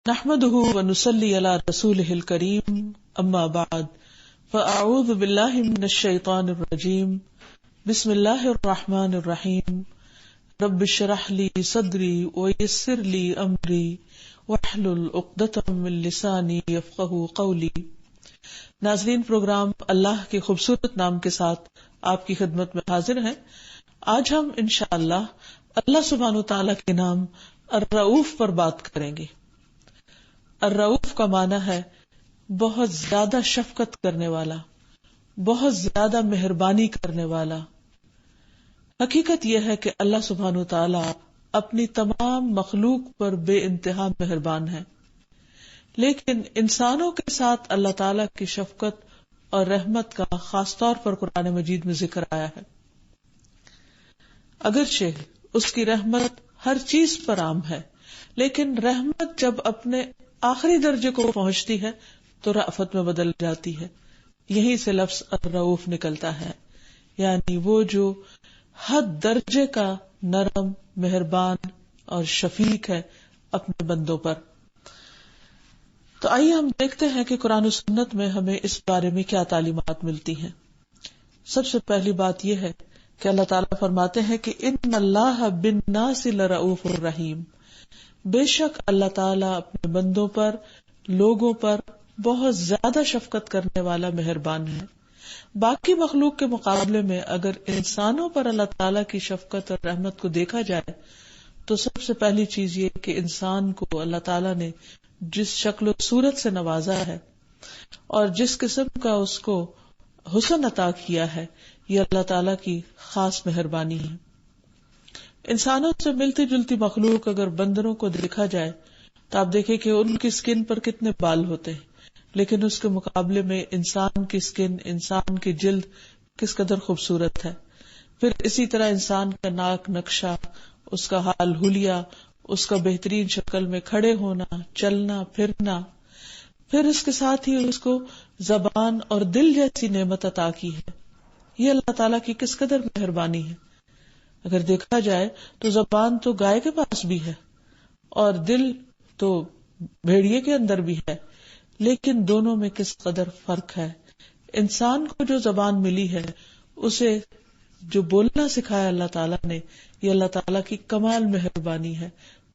نحمده ونصلي على رسوله الكريم اما بعد فاعوذ بالله من الشيطان الرجيم بسم الله الرحمن الرحيم رب اشرح لي صدري ويسر لي امري واحلل عقدة من لساني يفقهوا قولي۔ ناظرین، پروگرام اللہ کے خوبصورت نام کے ساتھ آپ کی خدمت میں حاضر ہیں۔ آج ہم انشاءاللہ اللہ سبحانہ وتعالی کے نام الرؤوف پر بات کریں گے۔ الرؤوف کا معنی ہے بہت زیادہ شفقت کرنے والا، بہت زیادہ مہربانی کرنے والا۔ حقیقت یہ ہے کہ اللہ سبحانہ وتعالی اپنی تمام مخلوق پر بے انتہا مہربان ہے، لیکن انسانوں کے ساتھ اللہ تعالی کی شفقت اور رحمت کا خاص طور پر قرآن مجید میں ذکر آیا ہے۔ اگرچہ اس کی رحمت ہر چیز پر عام ہے، لیکن رحمت جب اپنے آخری درجے کو پہنچتی ہے تو رأفت میں بدل جاتی ہے۔ یہیں سے لفظ الرؤوف نکلتا ہے، یعنی وہ جو حد درجے کا نرم، مہربان اور شفیق ہے اپنے بندوں پر۔ تو آئیے ہم دیکھتے ہیں کہ قرآن و سنت میں ہمیں اس بارے میں کیا تعلیمات ملتی ہیں۔ سب سے پہلی بات یہ ہے کہ اللہ تعالیٰ فرماتے ہیں کہ ان اللہ بالناس لرؤوف الرحیم، بے شک اللہ تعالیٰ اپنے بندوں پر، لوگوں پر بہت زیادہ شفقت کرنے والا مہربان ہے۔ باقی مخلوق کے مقابلے میں اگر انسانوں پر اللہ تعالیٰ کی شفقت اور رحمت کو دیکھا جائے تو سب سے پہلی چیز یہ کہ انسان کو اللہ تعالیٰ نے جس شکل و صورت سے نوازا ہے اور جس قسم کا اس کو حسن عطا کیا ہے، یہ اللہ تعالیٰ کی خاص مہربانی ہے۔ انسانوں سے ملتی جلتی مخلوق اگر بندروں کو دیکھا جائے تو آپ دیکھیں کہ ان کی سکن پر کتنے بال ہوتے ہیں، لیکن اس کے مقابلے میں انسان کی سکن، انسان کی جلد کس قدر خوبصورت ہے۔ پھر اسی طرح انسان کا ناک نقشہ، اس کا حال حلیہ، اس کا بہترین شکل میں کھڑے ہونا، چلنا پھرنا، پھر اس کے ساتھ ہی اس کو زبان اور دل جیسی نعمت عطا کی ہے۔ یہ اللہ تعالیٰ کی کس قدر مہربانی ہے۔ اگر دیکھا جائے تو زبان تو گائے کے پاس بھی ہے اور دل تو بھیڑیے کے اندر بھی ہے، لیکن دونوں میں کس قدر فرق ہے۔ انسان کو جو زبان ملی ہے، اسے جو بولنا سکھایا اللہ تعالیٰ نے، یہ اللہ تعالیٰ کی کمال مہربانی ہے،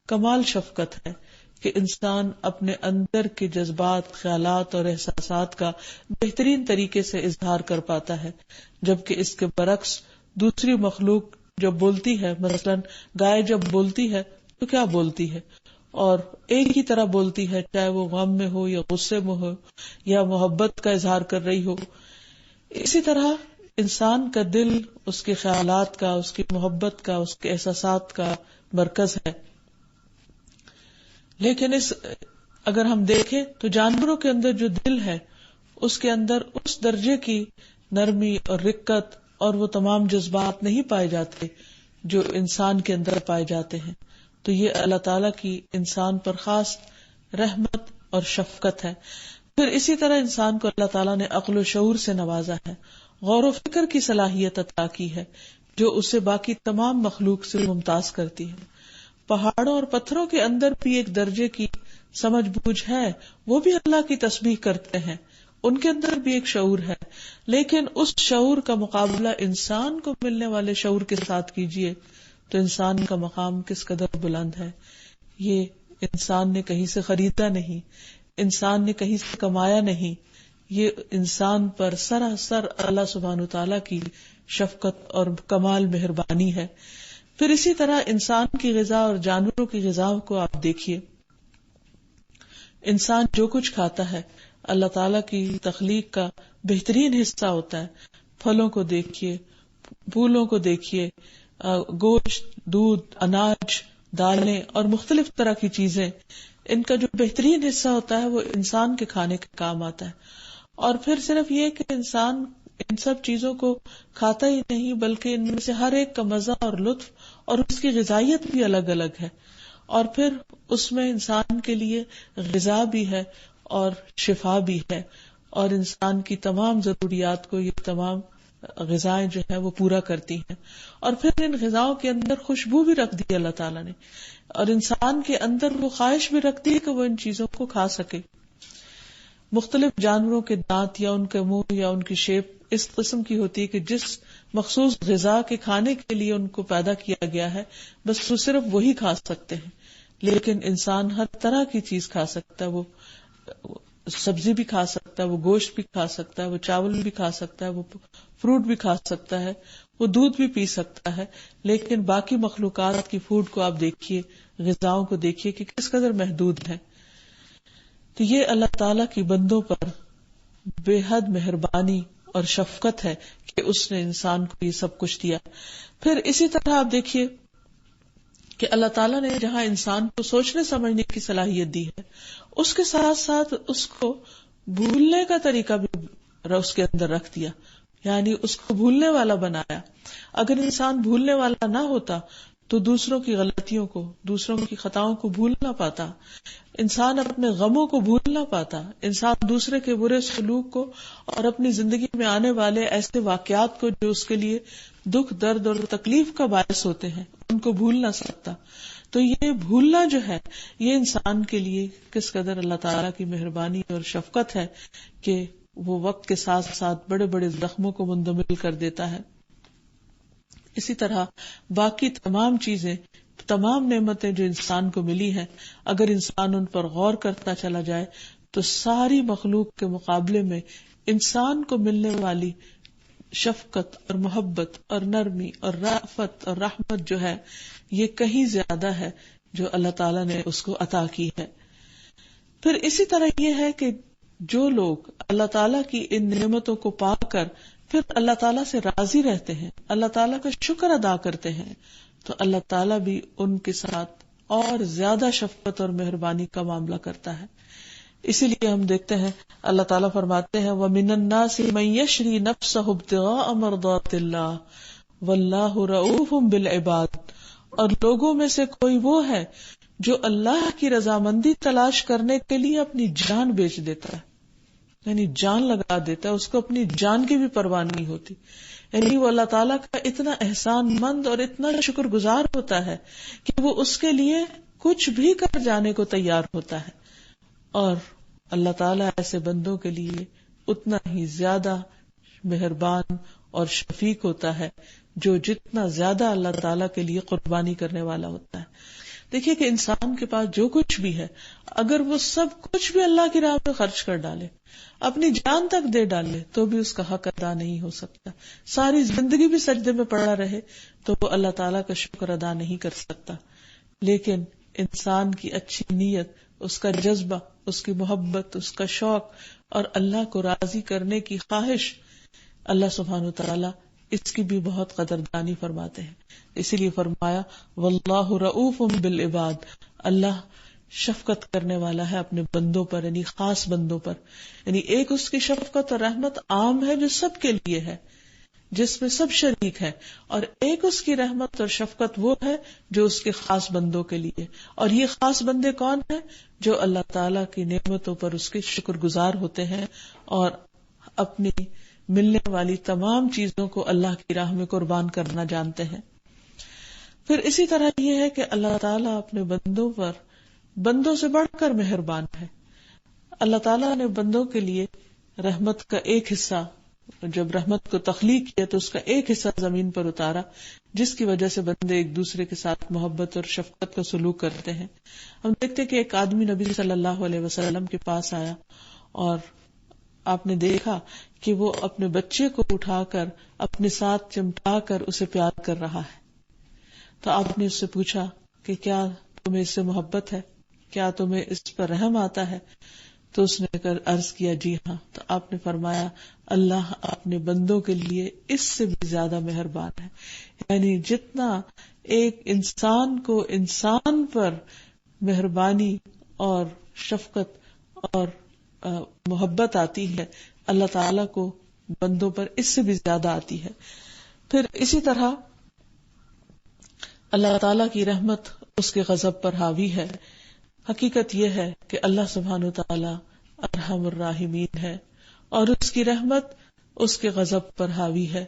کمال شفقت ہے کہ انسان اپنے اندر کے جذبات، خیالات اور احساسات کا بہترین طریقے سے اظہار کر پاتا ہے، جبکہ اس کے برعکس دوسری مخلوق جب بولتی ہے، مثلا گائے جب بولتی ہے تو کیا بولتی ہے، اور ایک ہی طرح بولتی ہے، چاہے وہ غم میں ہو یا غصے میں ہو یا محبت کا اظہار کر رہی ہو۔ اسی طرح انسان کا دل اس کے خیالات کا، اس کی محبت کا، اس کے احساسات کا مرکز ہے۔ لیکن اگر ہم دیکھیں تو جانوروں کے اندر جو دل ہے، اس کے اندر اس درجے کی نرمی اور رقت اور وہ تمام جذبات نہیں پائے جاتے جو انسان کے اندر پائے جاتے ہیں۔ تو یہ اللہ تعالیٰ کی انسان پر خاص رحمت اور شفقت ہے۔ پھر اسی طرح انسان کو اللہ تعالیٰ نے عقل و شعور سے نوازا ہے، غور و فکر کی صلاحیت عطا کی ہے جو اسے باقی تمام مخلوق سے ممتاز کرتی ہے۔ پہاڑوں اور پتھروں کے اندر بھی ایک درجے کی سمجھ بوجھ ہے، وہ بھی اللہ کی تسبیح کرتے ہیں، ان کے اندر بھی ایک شعور ہے، لیکن اس شعور کا مقابلہ انسان کو ملنے والے شعور کے ساتھ کیجئے تو انسان کا مقام کس قدر بلند ہے۔ یہ انسان نے کہیں سے خریدا نہیں، انسان نے کہیں سے کمایا نہیں، یہ انسان پر سراسر اللہ سبحانہ وتعالیٰ کی شفقت اور کمال مہربانی ہے۔ پھر اسی طرح انسان کی غذا اور جانوروں کی غذا کو آپ دیکھیے، انسان جو کچھ کھاتا ہے اللہ تعالیٰ کی تخلیق کا بہترین حصہ ہوتا ہے۔ پھلوں کو دیکھیے، پھولوں کو دیکھیے، گوشت، دودھ، اناج، دالیں اور مختلف طرح کی چیزیں، ان کا جو بہترین حصہ ہوتا ہے وہ انسان کے کھانے کے کام آتا ہے۔ اور پھر صرف یہ کہ انسان ان سب چیزوں کو کھاتا ہی نہیں، بلکہ ان میں سے ہر ایک کا مزہ اور لطف اور اس کی غذائیت بھی الگ الگ ہے، اور پھر اس میں انسان کے لیے غذا بھی ہے اور شفا بھی ہے، اور انسان کی تمام ضروریات کو یہ تمام غذائیں جو ہے وہ پورا کرتی ہیں، اور پھر ان غذاؤں کے اندر خوشبو بھی رکھ دی اللہ تعالیٰ نے، اور انسان کے اندر وہ خواہش بھی رکھ دی کہ وہ ان چیزوں کو کھا سکے۔ مختلف جانوروں کے دانت یا ان کے منہ یا ان کی شیپ اس قسم کی ہوتی ہے کہ جس مخصوص غذا کے کھانے کے لیے ان کو پیدا کیا گیا ہے بس وہ صرف وہی کھا سکتے ہیں، لیکن انسان ہر طرح کی چیز کھا سکتا ہے، وہ سبزی بھی کھا سکتا ہے، وہ گوشت بھی کھا سکتا ہے، وہ چاول بھی کھا سکتا ہے، وہ فروٹ بھی کھا سکتا ہے، وہ دودھ بھی پی سکتا ہے، لیکن باقی مخلوقات کی فوڈ کو آپ دیکھیے، غذاؤں کو دیکھیے کہ کس قدر محدود ہے۔ تو یہ اللہ تعالیٰ کی بندوں پر بے حد مہربانی اور شفقت ہے کہ اس نے انسان کو یہ سب کچھ دیا۔ پھر اسی طرح آپ دیکھیے کہ اللہ تعالیٰ نے جہاں انسان کو سوچنے سمجھنے کی صلاحیت دی ہے، اس کے ساتھ ساتھ اس کو بھولنے کا طریقہ بھی اس کے اندر رکھ دیا، یعنی اس کو بھولنے والا بنایا۔ اگر انسان بھولنے والا نہ ہوتا تو دوسروں کی غلطیوں کو، دوسروں کی خطاؤں کو بھول نہ پاتا، انسان اپنے غموں کو بھول نہ پاتا، انسان دوسرے کے برے سلوک کو اور اپنی زندگی میں آنے والے ایسے واقعات کو جو اس کے لیے دکھ، درد اور تکلیف کا باعث ہوتے ہیں ان کو بھول نہ سکتا۔ تو یہ بھولنا جو ہے یہ انسان کے لیے کس قدر اللہ تعالیٰ کی مہربانی اور شفقت ہے کہ وہ وقت کے ساتھ ساتھ بڑے بڑے زخموں کو مندمل کر دیتا ہے۔ اسی طرح باقی تمام چیزیں، تمام نعمتیں جو انسان کو ملی ہیں، اگر انسان ان پر غور کرتا چلا جائے تو ساری مخلوق کے مقابلے میں انسان کو ملنے والی شفقت اور محبت اور نرمی اور رأفت اور رحمت جو ہے یہ کہیں زیادہ ہے جو اللہ تعالیٰ نے اس کو عطا کی ہے۔ پھر اسی طرح یہ ہے کہ جو لوگ اللہ تعالیٰ کی ان نعمتوں کو پا کر پھر اللہ تعالیٰ سے راضی رہتے ہیں، اللہ تعالیٰ کا شکر ادا کرتے ہیں، تو اللہ تعالیٰ بھی ان کے ساتھ اور زیادہ شفقت اور مہربانی کا معاملہ کرتا ہے۔ اسی لیے ہم دیکھتے ہیں اللہ تعالیٰ فرماتے ہیں وَمِنَ النَّاسِ مَن يَشْرِي نَفْسَهُ ابْتِغَاءَ مَرْضَاتِ اللَّهِ وَاللَّهُ رَءُوفٌ بِالْعِبَادِ، اور لوگوں میں سے کوئی وہ ہے جو اللہ کی رضامندی تلاش کرنے کے لیے اپنی جان بیچ دیتا ہے، یعنی جان لگا دیتا ہے، اس کو اپنی جان کی بھی پرواہ نہیں ہوتی، یعنی وہ اللہ تعالیٰ کا اتنا احسان مند اور اتنا شکر گزار ہوتا ہے کہ وہ اس کے لیے کچھ بھی کر جانے کو تیار ہوتا ہے۔ اور اللہ تعالیٰ ایسے بندوں کے لیے اتنا ہی زیادہ مہربان اور شفیق ہوتا ہے جو جتنا زیادہ اللہ تعالیٰ کے لیے قربانی کرنے والا ہوتا ہے۔ دیکھیے کہ انسان کے پاس جو کچھ بھی ہے اگر وہ سب کچھ بھی اللہ کی راہ میں خرچ کر ڈالے، اپنی جان تک دے ڈالے، تو بھی اس کا حق ادا نہیں ہو سکتا۔ ساری زندگی بھی سجدے میں پڑا رہے تو وہ اللہ تعالیٰ کا شکر ادا نہیں کر سکتا۔ لیکن انسان کی اچھی نیت، اس کا جذبہ، اس کی محبت، اس کا شوق اور اللہ کو راضی کرنے کی خواہش، اللہ سبحانہ وتعالی اس کی بھی بہت قدردانی فرماتے ہیں۔ اسی لیے فرمایا واللہ رؤوف بالعباد، اللہ شفقت کرنے والا ہے اپنے بندوں پر، یعنی خاص بندوں پر۔ یعنی ایک اس کی شفقت اور رحمت عام ہے جو سب کے لیے ہے، جس میں سب شریک ہے، اور ایک اس کی رحمت اور شفقت وہ ہے جو اس کے خاص بندوں کے لیے۔ اور یہ خاص بندے کون ہیں؟ جو اللہ تعالیٰ کی نعمتوں پر اس کے شکر گزار ہوتے ہیں اور اپنی ملنے والی تمام چیزوں کو اللہ کی راہ میں قربان کرنا جانتے ہیں۔ پھر اسی طرح یہ ہے کہ اللہ تعالیٰ اپنے بندوں پر بندوں سے بڑھ کر مہربان ہے۔ اللہ تعالیٰ نے بندوں کے لیے رحمت کا ایک حصہ، جب رحمت کو تخلیق کیا تو اس کا ایک حصہ زمین پر اتارا، جس کی وجہ سے بندے ایک دوسرے کے ساتھ محبت اور شفقت کا سلوک کرتے ہیں۔ ہم دیکھتے کہ ایک آدمی نبی صلی اللہ علیہ وسلم کے پاس آیا اور آپ نے دیکھا کہ وہ اپنے بچے کو اٹھا کر اپنے ساتھ چمٹا کر اسے پیار کر رہا ہے۔ تو آپ نے اس سے پوچھا کہ کیا تمہیں اس سے محبت ہے، کیا تمہیں اس پر رحم آتا ہے؟ تو اس نے عرض کیا جی ہاں۔ تو آپ نے فرمایا اللہ اپنے بندوں کے لیے اس سے بھی زیادہ مہربان ہے، یعنی جتنا ایک انسان کو انسان پر مہربانی اور شفقت اور محبت آتی ہے، اللہ تعالیٰ کو بندوں پر اس سے بھی زیادہ آتی ہے۔ پھر اسی طرح اللہ تعالیٰ کی رحمت اس کے غضب پر حاوی ہے۔ حقیقت یہ ہے کہ اللہ سبحانہ وتعالی ارحم الراحمین ہے اور اس کی رحمت اس کے غضب پر حاوی ہے۔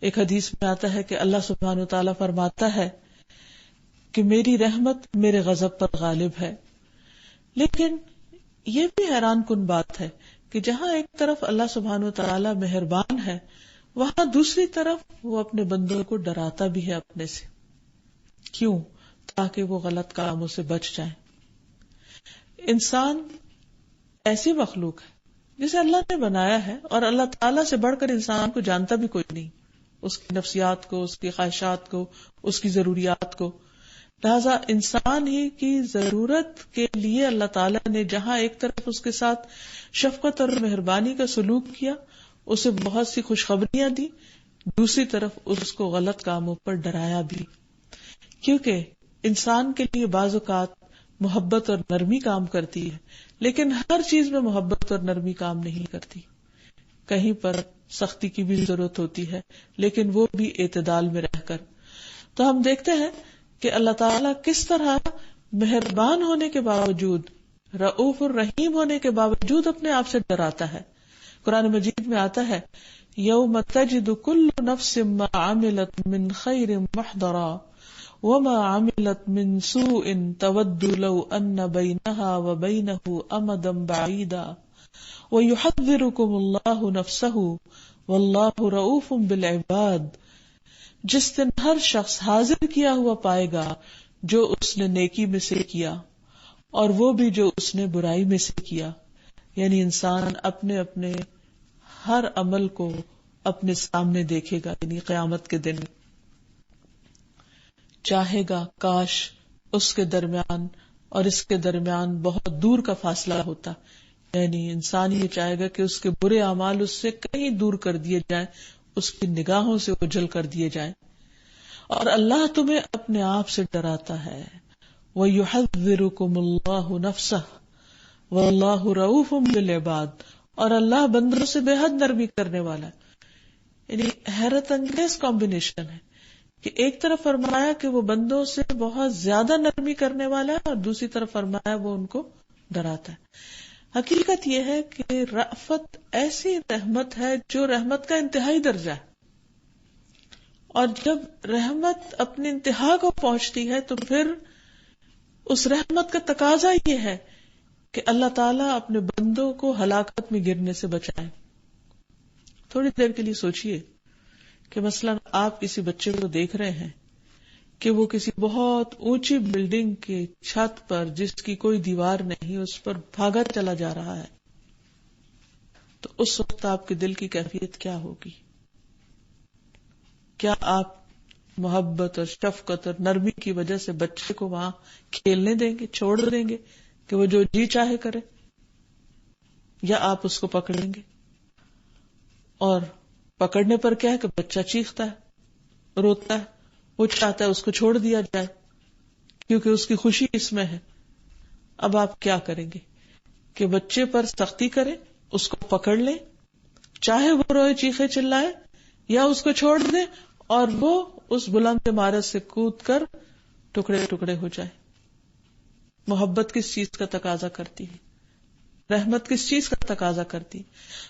ایک حدیث میں آتا ہے کہ اللہ سبحانہ وتعالی فرماتا ہے کہ میری رحمت میرے غضب پر غالب ہے. لیکن یہ بھی حیران کن بات ہے کہ جہاں ایک طرف اللہ سبحانہ وتعالی مہربان ہے، وہاں دوسری طرف وہ اپنے بندوں کو ڈراتا بھی ہے اپنے سے. کیوں؟ تاکہ وہ غلط کاموں سے بچ جائیں. انسان ایسی مخلوق ہے جسے اللہ نے بنایا ہے، اور اللہ تعالیٰ سے بڑھ کر انسان کو جانتا بھی کوئی نہیں، اس کی نفسیات کو، اس کی خواہشات کو، اس کی ضروریات کو. لہذا انسان ہی کی ضرورت کے لیے اللہ تعالیٰ نے جہاں ایک طرف اس کے ساتھ شفقت اور مہربانی کا سلوک کیا، اسے بہت سی خوشخبریاں دی، دوسری طرف اس کو غلط کاموں پر ڈرایا بھی. کیونکہ انسان کے لیے بعض اوقات محبت اور نرمی کام کرتی ہے، لیکن ہر چیز میں محبت اور نرمی کام نہیں کرتی. کہیں پر سختی کی بھی ضرورت ہوتی ہے، لیکن وہ بھی اعتدال میں رہ کر. تو ہم دیکھتے ہیں کہ اللہ تعالیٰ کس طرح مہربان ہونے کے باوجود، رؤوف الرحیم ہونے کے باوجود اپنے آپ سے ڈراتا ہے. قرآن مجید میں آتا ہے یوم تجد کل نفس ما عملت من خیر محضرا وما عملت من سوء تود لو ان بینها وبینه امدا بعیدا ویحذرکم اللہ نفسہ واللہ رؤوف بالعباد. جس دن ہر شخص حاضر کیا ہوا پائے گا جو اس نے نیکی میں سے کیا اور وہ بھی جو اس نے برائی میں سے کیا. یعنی انسان اپنے اپنے ہر عمل کو اپنے سامنے دیکھے گا. یعنی قیامت کے دن چاہے گا کاش اس کے درمیان اور اس کے درمیان بہت دور کا فاصلہ ہوتا. یعنی انسان یہ چاہے گا کہ اس کے برے اعمال اس سے کہیں دور کر دیے جائیں، اس کی نگاہوں سے اوجھل کر دیے جائیں. اور اللہ تمہیں اپنے آپ سے ڈراتا ہے. وَيُحَذِّرُكُمُ اللَّهُ نَفْسَهُ وَاللَّهُ رَءُوفٌ بِالْعِبَادِ. اور اللہ بندوں سے بے حد نرمی کرنے والا ہے. یعنی حیرت انگیز کمبینیشن ہے کہ ایک طرف فرمایا کہ وہ بندوں سے بہت زیادہ نرمی کرنے والا ہے، اور دوسری طرف فرمایا وہ ان کو ڈراتا ہے. حقیقت یہ ہے کہ رأفت ایسی رحمت ہے جو رحمت کا انتہائی درجہ ہے، اور جب رحمت اپنی انتہا کو پہنچتی ہے تو پھر اس رحمت کا تقاضا یہ ہے کہ اللہ تعالیٰ اپنے بندوں کو ہلاکت میں گرنے سے بچائے. تھوڑی دیر کے لیے سوچئے کہ مثلا آپ کسی بچے کو دیکھ رہے ہیں کہ وہ کسی بہت اونچی بلڈنگ کی چھت پر جس کی کوئی دیوار نہیں اس پر بھاگا چلا جا رہا ہے، تو اس وقت آپ کے دل کی کیفیت کیا ہوگی؟ کیا آپ محبت اور شفقت اور نرمی کی وجہ سے بچے کو وہاں کھیلنے دیں گے، چھوڑ دیں گے کہ وہ جو جی چاہے کرے، یا آپ اس کو پکڑیں گے؟ اور پکڑنے پر کیا ہے کہ بچہ چیختا ہے، روتا ہے، وہ چاہتا ہے اس کو چھوڑ دیا جائے کیونکہ اس کی خوشی اس میں ہے. اب آپ کیا کریں گے کہ بچے پر سختی کریں، اس کو پکڑ لیں، چاہے وہ روئے چیخے چلائے، یا اس کو چھوڑ دیں اور وہ اس بلند عمارت سے کود کر ٹکڑے ٹکڑے ہو جائے؟ محبت کس چیز کا تقاضا کرتی ہے؟ رحمت کس چیز کا تقاضا کرتی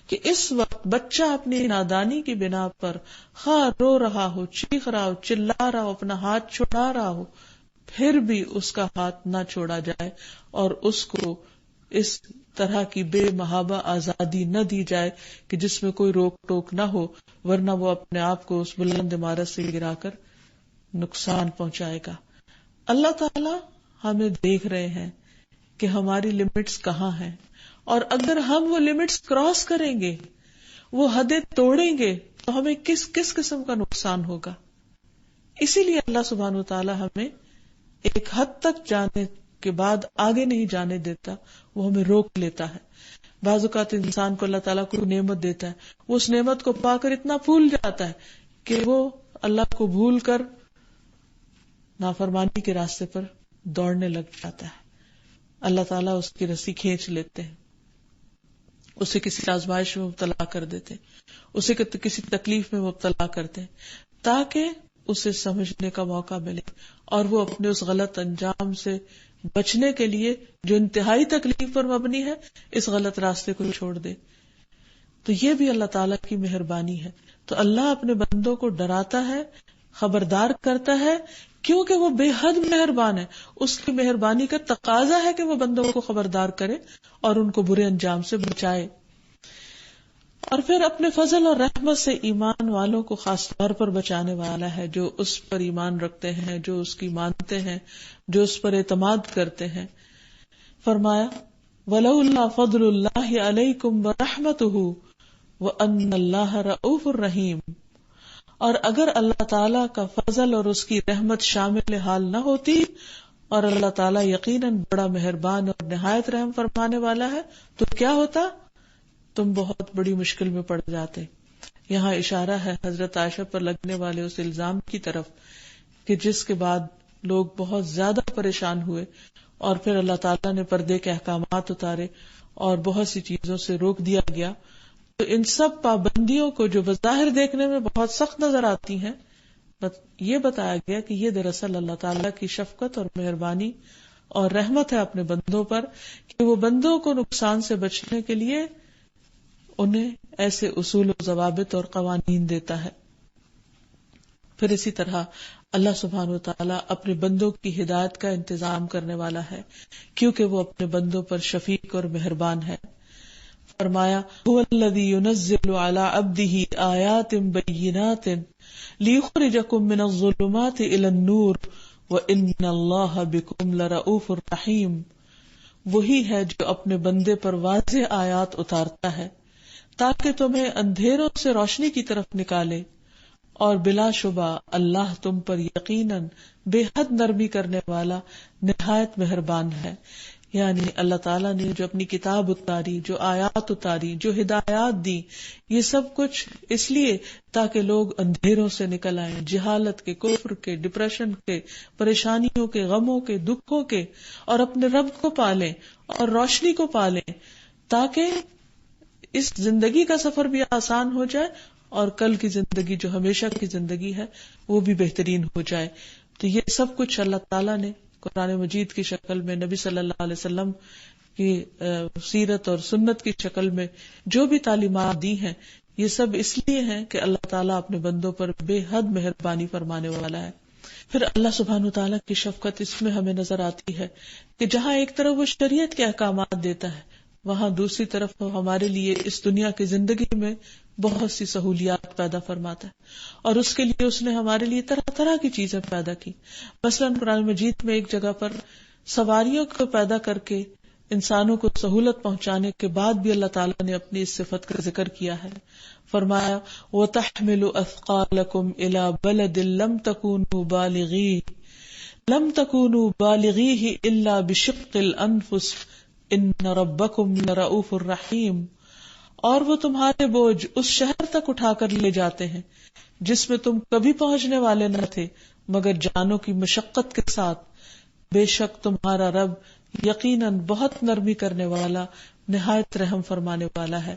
کہ اس وقت بچہ اپنی نادانی کی بنا پر خواہ رو رہا ہو، چیخ رہا ہو، چلا رہا ہو، اپنا ہاتھ چھڑا رہا ہو، پھر بھی اس کا ہاتھ نہ چھوڑا جائے اور اس کو اس طرح کی بے محابہ آزادی نہ دی جائے کہ جس میں کوئی روک ٹوک نہ ہو، ورنہ وہ اپنے آپ کو اس بلند عمارت سے گرا کر نقصان پہنچائے گا. اللہ تعالی ہمیں دیکھ رہے ہیں کہ ہماری لمٹس کہاں ہیں، اور اگر ہم وہ لمٹس کراس کریں گے، وہ حدیں توڑیں گے، تو ہمیں کس قسم کا نقصان ہوگا. اسی لیے اللہ سبحانہ وتعالی ہمیں ایک حد تک جانے کے بعد آگے نہیں جانے دیتا، وہ ہمیں روک لیتا ہے. بعض اوقات انسان کو اللہ تعالیٰ کو نعمت دیتا ہے، وہ اس نعمت کو پا کر اتنا پھول جاتا ہے کہ وہ اللہ کو بھول کر نافرمانی کے راستے پر دوڑنے لگ جاتا ہے. اللہ تعالیٰ اس کی رسی کھینچ لیتے ہیں، اسے کسی آزمائش میں مبتلا کر دیتے ہیں، اسے کسی تکلیف میں مبتلا کرتے ہیں تاکہ اسے سمجھنے کا موقع ملے اور وہ اپنے اس غلط انجام سے بچنے کے لیے جو انتہائی تکلیف پر مبنی ہے اس غلط راستے کو چھوڑ دے. تو یہ بھی اللہ تعالیٰ کی مہربانی ہے. تو اللہ اپنے بندوں کو ڈراتا ہے، خبردار کرتا ہے، کیونکہ وہ بے حد مہربان ہے. اس کی مہربانی کا تقاضا ہے کہ وہ بندوں کو خبردار کرے اور ان کو برے انجام سے بچائے. اور پھر اپنے فضل اور رحمت سے ایمان والوں کو خاص طور پر بچانے والا ہے، جو اس پر ایمان رکھتے ہیں، جو اس کی مانتے ہیں، جو اس پر اعتماد کرتے ہیں. فرمایا وَلَوْلَا فَضْلُ اللَّهِ عَلَيْكُمْ وَرَحْمَتُهُ وَأَنَّ اللَّهَ رَءُوفٌ رَحِيمٌ. اور اگر اللہ تعالیٰ کا فضل اور اس کی رحمت شامل حال نہ ہوتی اور اللہ تعالیٰ یقیناً بڑا مہربان اور نہایت رحم فرمانے والا ہے، تو کیا ہوتا؟ تم بہت بڑی مشکل میں پڑ جاتے. یہاں اشارہ ہے حضرت عائشہ پر لگنے والے اس الزام کی طرف کہ جس کے بعد لوگ بہت زیادہ پریشان ہوئے اور پھر اللہ تعالیٰ نے پردے کے احکامات اتارے اور بہت سی چیزوں سے روک دیا گیا. تو ان سب پابندیوں کو جو بظاہر دیکھنے میں بہت سخت نظر آتی ہیں، یہ بتایا گیا کہ یہ دراصل اللہ تعالیٰ کی شفقت اور مہربانی اور رحمت ہے اپنے بندوں پر، کہ وہ بندوں کو نقصان سے بچنے کے لیے انہیں ایسے اصول و ضوابط اور قوانین دیتا ہے. پھر اسی طرح اللہ سبحانہ وتعالیٰ اپنے بندوں کی ہدایت کا انتظام کرنے والا ہے، کیونکہ وہ اپنے بندوں پر شفیق اور مہربان ہے. فرمایا هو الذی ينزل على عبده آیات بینات لیخرجکم من الظلمات الى النور وان اللہ بکم لرؤوف رحیم. وہی ہے جو اپنے بندے پر واضح آیات اتارتا ہے تاکہ تمہیں اندھیروں سے روشنی کی طرف نکالے، اور بلا شبہ اللہ تم پر یقیناً بے حد نرمی کرنے والا نہایت مہربان ہے. یعنی اللہ تعالیٰ نے جو اپنی کتاب اتاری، جو آیات اتاری، جو ہدایات دی، یہ سب کچھ اس لیے تاکہ لوگ اندھیروں سے نکل آئیں، جہالت کے، کفر کے، ڈپریشن کے، پریشانیوں کے، غموں کے، دکھوں کے، اور اپنے رب کو پالیں اور روشنی کو پالیں، تاکہ اس زندگی کا سفر بھی آسان ہو جائے اور کل کی زندگی جو ہمیشہ کی زندگی ہے وہ بھی بہترین ہو جائے. تو یہ سب کچھ اللہ تعالیٰ نے قرآن مجید کی شکل میں، نبی صلی اللہ علیہ وسلم کی سیرت اور سنت کی شکل میں جو بھی تعلیمات دی ہیں، یہ سب اس لیے ہیں کہ اللہ تعالیٰ اپنے بندوں پر بے حد مہربانی فرمانے والا ہے. پھر اللہ سبحانہ وتعالیٰ کی شفقت اس میں ہمیں نظر آتی ہے کہ جہاں ایک طرف وہ شریعت کے احکامات دیتا ہے، وہاں دوسری طرف وہ ہمارے لیے اس دنیا کی زندگی میں بہت سی سہولیات پیدا فرماتا ہے، اور اس کے لیے اس نے ہمارے لیے طرح طرح کی چیزیں پیدا کی. مثلاً قرآن مجید میں ایک جگہ پر سواریوں کو پیدا کر کے انسانوں کو سہولت پہنچانے کے بعد بھی اللہ تعالیٰ نے اپنی اس صفت کا ذکر کیا ہے. فرمایا وَتَحْمِلُ أَثْقَالَكُمْ إِلَى بَلَدٍ لَمْ تَكُونُوا بَالِغِيهِ إِلَّا بِشِقِّ الْأَنفُسِ إِنَّ رَبَّكُمْ لَرَؤُوفٌ رَحِيمٌ. اور وہ تمہارے بوجھ اس شہر تک اٹھا کر لے جاتے ہیں جس میں تم کبھی پہنچنے والے نہ تھے مگر جانوں کی مشقت کے ساتھ. بے شک تمہارا رب یقیناً بہت نرمی کرنے والا، نہایت رحم فرمانے والا ہے.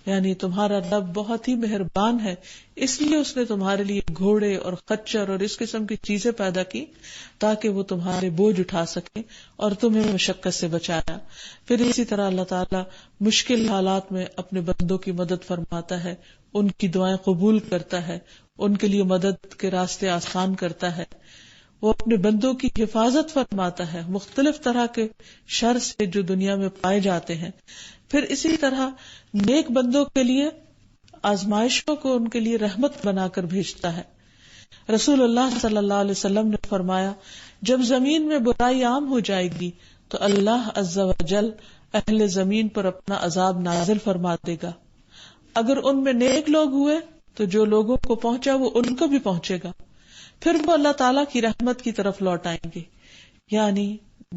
یعنی تمہارا رب بہت ہی مہربان ہے، اس لیے اس نے تمہارے لیے گھوڑے اور خچر اور اس قسم کی چیزیں پیدا کی تاکہ وہ تمہارے بوجھ اٹھا سکیں اور تمہیں مشقت سے بچایا. پھر اسی طرح اللہ تعالیٰ مشکل حالات میں اپنے بندوں کی مدد فرماتا ہے، ان کی دعائیں قبول کرتا ہے، ان کے لیے مدد کے راستے آسان کرتا ہے. وہ اپنے بندوں کی حفاظت فرماتا ہے مختلف طرح کے شر سے جو دنیا میں پائے جاتے ہیں. پھر اسی طرح نیک بندوں کے لیے آزمائشوں کو ان کے لیے رحمت بنا کر بھیجتا ہے. رسول اللہ صلی اللہ علیہ وسلم نے فرمایا جب زمین میں برائی عام ہو جائے گی تو اللہ عز و جل اہل زمین پر اپنا عذاب نازل فرما دے گا. اگر ان میں نیک لوگ ہوئے تو جو لوگوں کو پہنچا وہ ان کو بھی پہنچے گا، پھر وہ اللہ تعالیٰ کی رحمت کی طرف لوٹ آئیں گے. یعنی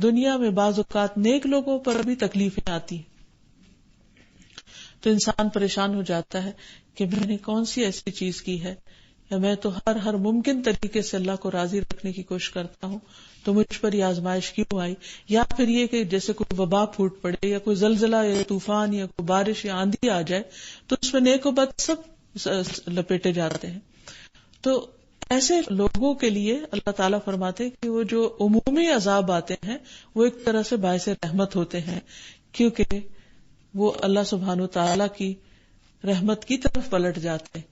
دنیا میں بعض اوقات نیک لوگوں پر بھی تکلیفیں آتی ہیں تو انسان پریشان ہو جاتا ہے کہ میں نے کون سی ایسی چیز کی ہے، یا میں تو ہر ممکن طریقے سے اللہ کو راضی رکھنے کی کوشش کرتا ہوں تو مجھ پر یہ آزمائش کیوں آئی. یا پھر یہ کہ جیسے کوئی وبا پھوٹ پڑے یا کوئی زلزلہ یا طوفان یا کوئی بارش یا آندھی آ جائے تو اس میں نیک و بد سب لپیٹے جاتے ہیں. تو ایسے لوگوں کے لیے اللہ تعالیٰ فرماتے کہ وہ جو عمومی عذاب آتے ہیں وہ ایک طرح سے باعث رحمت ہوتے ہیں، کیونکہ وہ اللہ سبحانہ تعالیٰ کی رحمت کی طرف پلٹ جاتے ہیں.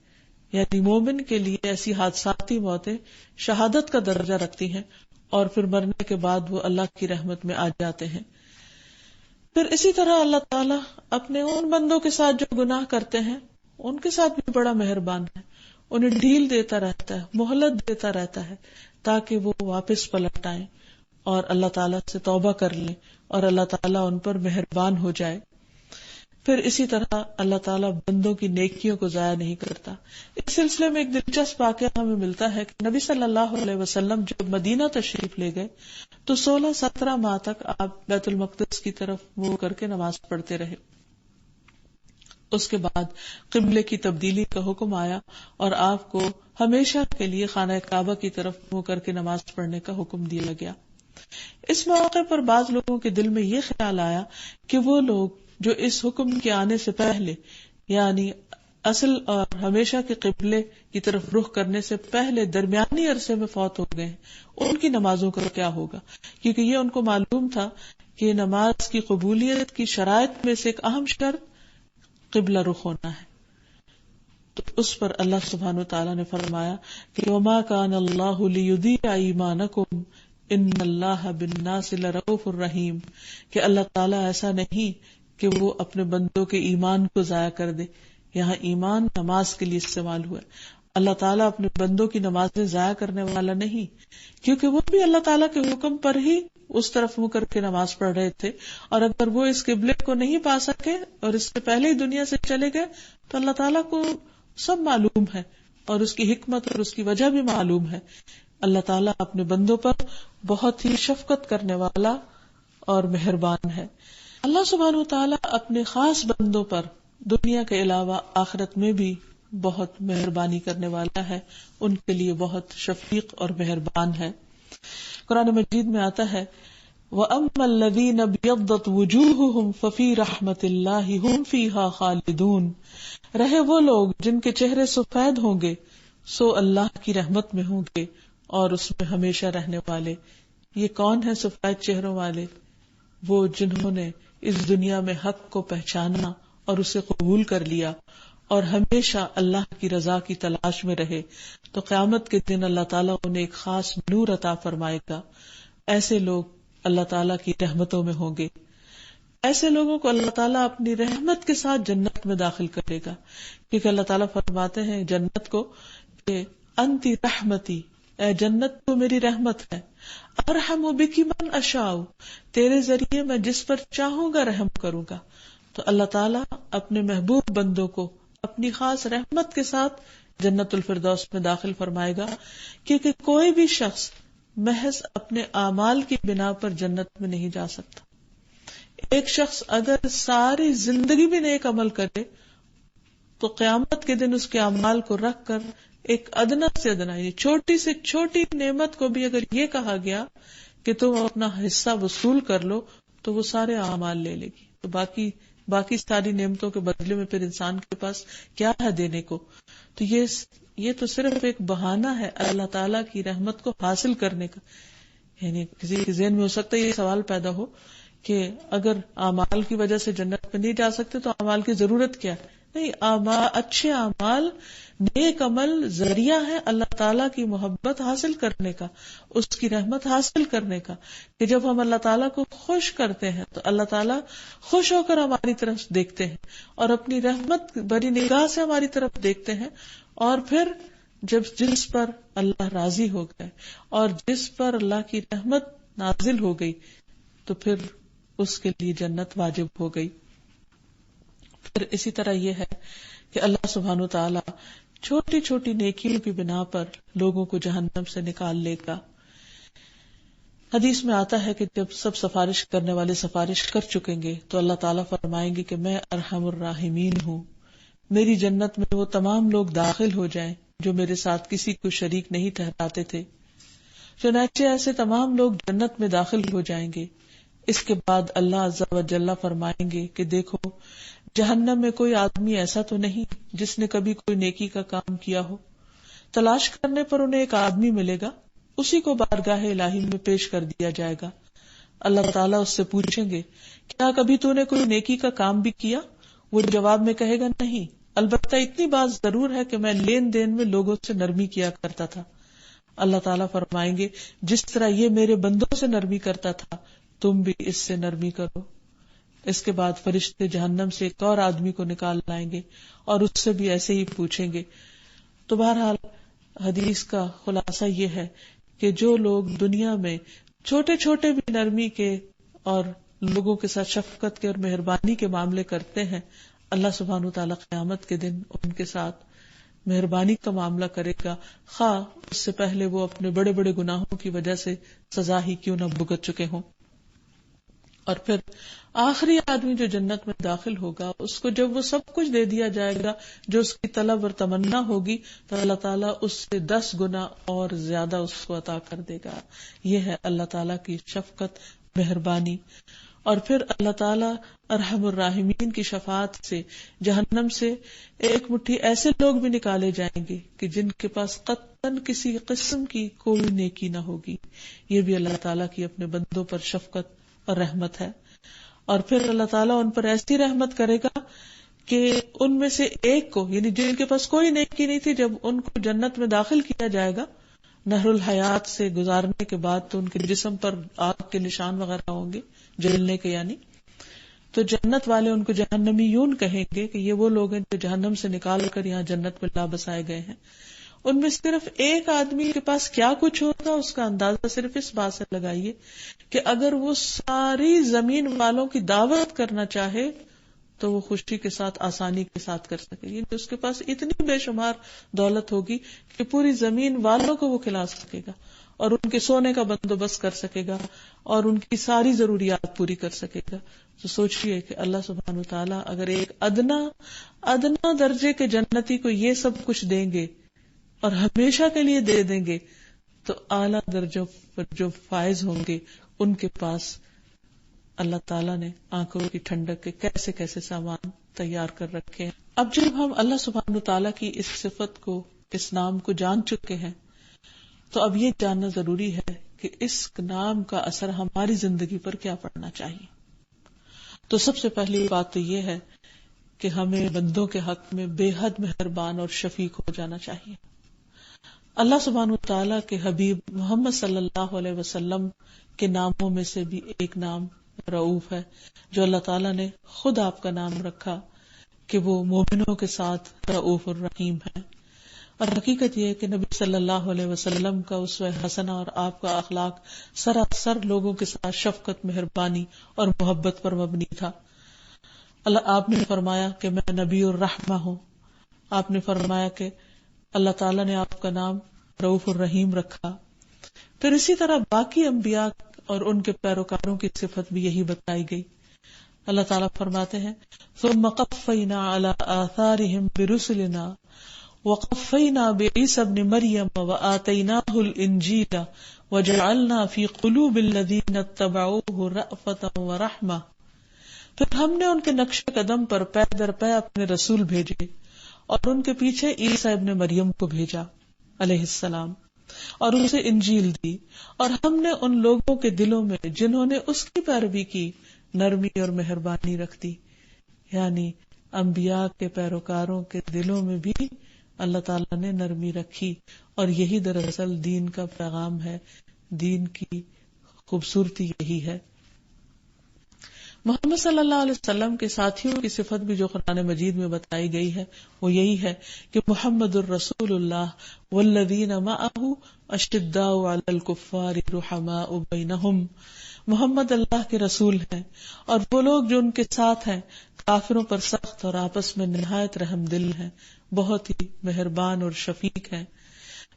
یعنی مومن کے لیے ایسی حادثاتی موتیں شہادت کا درجہ رکھتی ہیں اور پھر مرنے کے بعد وہ اللہ کی رحمت میں آ جاتے ہیں. پھر اسی طرح اللہ تعالیٰ اپنے ان بندوں کے ساتھ جو گناہ کرتے ہیں ان کے ساتھ بھی بڑا مہربان ہے. انہیں ڈھیل دیتا رہتا ہے، مہلت دیتا رہتا ہے تاکہ وہ واپس پلٹ آئیں اور اللہ تعالیٰ سے توبہ کر لیں اور اللہ تعالیٰ ان پر مہربان ہو جائے. پھر اسی طرح اللہ تعالیٰ بندوں کی نیکیوں کو ضائع نہیں کرتا. اس سلسلے میں ایک دلچسپ واقعہ ہمیں ملتا ہے کہ نبی صلی اللہ علیہ وسلم جب مدینہ تشریف لے گئے تو 16-17 ماہ تک آپ بیت المقدس کی طرف منہ کر کے نماز پڑھتے رہے. اس کے بعد قبلے کی تبدیلی کا حکم آیا اور آپ کو ہمیشہ کے لیے خانہ کعبہ کی طرف منہ کر کے نماز پڑھنے کا حکم دیا گیا. اس موقع پر بعض لوگوں کے دل میں یہ خیال آیا کہ وہ لوگ جو اس حکم کے آنے سے پہلے یعنی اصل اور ہمیشہ کے قبلے کی طرف رخ کرنے سے پہلے درمیانی عرصے میں فوت ہو گئے ہیں، ان کی نمازوں کا کیا ہوگا، کیونکہ یہ ان کو معلوم تھا کہ نماز کی قبولیت کی شرائط میں سے ایک اہم شرط قبلہ رخ ہونا ہے. تو اس پر اللہ سبحانہ وتعالیٰ نے فرمایا کہ وَمَا كَانَ اللَّهُ لِيُضِيعَ إِيمَانَكُمْ إِنَّ اللَّهَ بِالنَّاسِ لَرَءُوفٌ رَحِيمٌ، کہ اللہ تعالیٰ ایسا نہیں کہ وہ اپنے بندوں کے ایمان کو ضائع کر دے. یہاں ایمان نماز کے لیے استعمال ہوا ہے. اللہ تعالیٰ اپنے بندوں کی نمازیں ضائع کرنے والا نہیں، کیونکہ وہ بھی اللہ تعالیٰ کے حکم پر ہی اس طرف منہ کر کے نماز پڑھ رہے تھے، اور اگر وہ اس قبلے کو نہیں پا سکے اور اس سے پہلے ہی دنیا سے چلے گئے تو اللہ تعالیٰ کو سب معلوم ہے اور اس کی حکمت اور اس کی وجہ بھی معلوم ہے. اللہ تعالیٰ اپنے بندوں پر بہت ہی شفقت کرنے والا اور مہربان ہے. اللہ سبحانہ وتعالیٰ اپنے خاص بندوں پر دنیا کے علاوہ آخرت میں بھی بہت مہربانی کرنے والا ہے، ان کے لیے بہت شفیق اور مہربان ہے. قرآن مجید میں آتا ہے وَأَمَّا الَّذِينَ ابْيَضَّتْ وُجُوهُهُمْ فَفِي رَحْمَةِ اللَّهِ هُمْ فِيهَا خَالِدُونَ، رہے وہ لوگ جن کے چہرے سفید ہوں گے سو اللہ کی رحمت میں ہوں گے اور اس میں ہمیشہ رہنے والے. یہ کون ہیں سفید چہروں والے؟ وہ جنہوں نے اس دنیا میں حق کو پہچانا اور اسے قبول کر لیا اور ہمیشہ اللہ کی رضا کی تلاش میں رہے، تو قیامت کے دن اللہ تعالیٰ انہیں ایک خاص نور عطا فرمائے گا. ایسے لوگ اللہ تعالیٰ کی رحمتوں میں ہوں گے. ایسے لوگوں کو اللہ تعالیٰ اپنی رحمت کے ساتھ جنت میں داخل کرے گا، کیونکہ اللہ تعالیٰ فرماتے ہیں جنت کو کہ انتی رحمتی، اے جنت تو میری رحمت ہے، ارحم بکی من اشاء، تیرے ذریعے میں جس پر چاہوں گا رحم کروں گا. تو اللہ تعالیٰ اپنے محبوب بندوں کو اپنی خاص رحمت کے ساتھ جنت الفردوس میں داخل فرمائے گا، کیونکہ کوئی بھی شخص محض اپنے اعمال کی بنا پر جنت میں نہیں جا سکتا. ایک شخص اگر ساری زندگی بھی نیک عمل کرے تو قیامت کے دن اس کے اعمال کو رکھ کر ایک ادنا سے ادنا، یعنی چھوٹی سے چھوٹی نعمت کو بھی اگر یہ کہا گیا کہ تم اپنا حصہ وصول کر لو تو وہ سارے اعمال لے لے گی. تو باقی ساری نعمتوں کے بدلے میں پھر انسان کے پاس کیا ہے دینے کو؟ تو یہ تو صرف ایک بہانہ ہے اللہ تعالیٰ کی رحمت کو حاصل کرنے کا. یعنی کسی کے ذہن میں ہو سکتا ہے یہ سوال پیدا ہو کہ اگر اعمال کی وجہ سے جنت میں نہیں جا سکتے تو اعمال کی ضرورت کیا ہے؟ نہیں، اچھے اعمال، نیک عمل ذریعہ ہے اللہ تعالیٰ کی محبت حاصل کرنے کا، اس کی رحمت حاصل کرنے کا. کہ جب ہم اللہ تعالیٰ کو خوش کرتے ہیں تو اللہ تعالیٰ خوش ہو کر ہماری طرف دیکھتے ہیں اور اپنی رحمت بری نگاہ سے ہماری طرف دیکھتے ہیں. اور پھر جس پر اللہ راضی ہو گئے اور جس پر اللہ کی رحمت نازل ہو گئی تو پھر اس کے لیے جنت واجب ہو گئی. پھر اسی طرح یہ ہے کہ اللہ سبحانہ وتعالیٰ چھوٹی چھوٹی نیکیوں کی بنا پر لوگوں کو جہنم سے نکال لے گا. حدیث میں آتا ہے کہ جب سب سفارش کرنے والے سفارش کر چکیں گے تو اللہ تعالیٰ فرمائیں گے کہ میں ارحم الراحمین ہوں، میری جنت میں وہ تمام لوگ داخل ہو جائیں جو میرے ساتھ کسی کو شریک نہیں ٹھہراتے تھے. چنانچہ ایسے تمام لوگ جنت میں داخل ہو جائیں گے. اس کے بعد اللہ عز و جل فرمائیں گے کہ دیکھو جہنم میں کوئی آدمی ایسا تو نہیں جس نے کبھی کوئی نیکی کا کام کیا ہو. تلاش کرنے پر انہیں ایک آدمی ملے گا، اسی کو بارگاہ الہی میں پیش کر دیا جائے گا. اللہ تعالیٰ اس سے پوچھیں گے کیا کبھی تو نے کوئی نیکی کا کام بھی کیا؟ وہ جواب میں کہے گا نہیں. البتہ اتنی بات ضرور ہے کہ میں لین دین میں لوگوں سے نرمی کیا کرتا تھا. اللہ تعالیٰ فرمائیں گے جس طرح یہ میرے بندوں سے نرمی کرتا تھا تم بھی اس سے نرمی کرو. اس کے بعد فرشتے جہنم سے ایک اور آدمی کو نکال لائیں گے اور اس سے بھی ایسے ہی پوچھیں گے. تو بہرحال حدیث کا خلاصہ یہ ہے کہ جو لوگ دنیا میں چھوٹے چھوٹے بھی نرمی کے اور لوگوں کے ساتھ شفقت کے اور مہربانی کے معاملے کرتے ہیں، اللہ سبحانہ وتعالیٰ قیامت کے دن ان کے ساتھ مہربانی کا معاملہ کرے گا، خواہ اس سے پہلے وہ اپنے بڑے بڑے گناہوں کی وجہ سے سزا ہی کیوں نہ بھگت چکے ہوں. اور پھر آخری آدمی جو جنت میں داخل ہوگا، اس کو جب وہ سب کچھ دے دیا جائے گا جو اس کی طلب اور تمنا ہوگی، تو اللہ تعالیٰ اس سے 10 گنا اور زیادہ اس کو عطا کر دے گا. یہ ہے اللہ تعالیٰ کی شفقت، مہربانی. اور پھر اللہ تعالیٰ ارحم الراحمین کی شفاعت سے جہنم سے ایک مٹھی ایسے لوگ بھی نکالے جائیں گے کہ جن کے پاس قطعاً کسی قسم کی کوئی نیکی نہ ہوگی. یہ بھی اللہ تعالیٰ کی اپنے بندوں پر شفقت اور رحمت ہے. اور پھر اللہ تعالیٰ ان پر ایسی رحمت کرے گا کہ ان میں سے ایک کو، یعنی جن کے پاس کوئی نیکی نہیں تھی، جب ان کو جنت میں داخل کیا جائے گا نہر الحیات سے گزارنے کے بعد، تو ان کے جسم پر آگ کے نشان وغیرہ ہوں گے جلنے کے، یعنی تو جنت والے ان کو جہنمیون کہیں گے کہ یہ وہ لوگ ہیں جو جہنم سے نکال کر یہاں جنت میں لا بسائے گئے ہیں. ان میں صرف ایک آدمی کے پاس کیا کچھ ہوگا اس کا اندازہ صرف اس بات سے لگائیے کہ اگر وہ ساری زمین والوں کی دعوت کرنا چاہے تو وہ خوشی کے ساتھ، آسانی کے ساتھ کر سکے. یعنی اس کے پاس اتنی بے شمار دولت ہوگی کہ پوری زمین والوں کو وہ کھلا سکے گا اور ان کے سونے کا بندوبست کر سکے گا اور ان کی ساری ضروریات پوری کر سکے گا. تو سوچئے کہ اللہ سبحانہ وتعالیٰ اگر ایک ادنا درجے کے جنتی کو یہ سب کچھ دیں گے اور ہمیشہ کے لیے دے دیں گے، تو اعلیٰ درجوں پر جو فائز ہوں گے ان کے پاس اللہ تعالیٰ نے آنکھوں کی ٹھنڈک کے کیسے کیسے سامان تیار کر رکھے ہیں. اب جب ہم اللہ سبحانہ وتعالیٰ کی اس صفت کو، اس نام کو جان چکے ہیں، تو اب یہ جاننا ضروری ہے کہ اس نام کا اثر ہماری زندگی پر کیا پڑنا چاہیے. تو سب سے پہلی بات تو یہ ہے کہ ہمیں بندوں کے حق میں بے حد مہربان اور شفیق ہو جانا چاہیے. اللہ سبحانہ وتعالیٰ کے حبیب محمد صلی اللہ علیہ وسلم کے ناموں میں سے بھی ایک نام رؤوف ہے، جو اللہ تعالیٰ نے خود آپ کا نام رکھا کہ وہ مومنوں کے ساتھ رؤوف الرحیم ہے. اور حقیقت یہ ہے کہ نبی صلی اللہ علیہ وسلم کا اسوہ حسنہ اور آپ کا اخلاق سراسر لوگوں کے ساتھ شفقت، مہربانی اور محبت پر مبنی تھا. آپ نے فرمایا کہ میں نبی الرحمہ ہوں. آپ نے فرمایا کہ اللہ تعالیٰ نے آپ کا نام رؤوف الرحیم رکھا. پھر اسی طرح باقی انبیاء اور ان کے پیروکاروں کی صفت بھی یہی بتائی گئی. اللہ تعالیٰ فرماتے ہیں ثم قفینا علی آثارہم برسلنا وقفینا بعیسی ابن مریم وآتیناہ الانجیل وجعلنا فی قلوب الذین اتبعوہ رأفۃ ورحمہ. پھر ہم نے ان کے نقش قدم پر پے در پے اپنے رسول بھیجے اور ان کے پیچھے عیسیٰ ابن مریم کو بھیجا علیہ السلام اور اسے انجیل دی، اور ہم نے ان لوگوں کے دلوں میں جنہوں نے اس کی پیروی کی نرمی اور مہربانی رکھ دی. یعنی انبیاء کے پیروکاروں کے دلوں میں بھی اللہ تعالیٰ نے نرمی رکھی، اور یہی دراصل دین کا پیغام ہے، دین کی خوبصورتی یہی ہے. محمد صلی اللہ علیہ وسلم کے ساتھیوں کی صفت بھی جو قرآن مجید میں بتائی گئی ہے وہ یہی ہے کہ محمد الرسول اللہ والذین معہ اشداء علی الکفار رحماء بینہم. محمد اللہ کے رسول ہیں اور وہ لوگ جو ان کے ساتھ ہیں کافروں پر سخت اور آپس میں نہایت رحم دل ہیں، بہت ہی مہربان اور شفیق ہیں.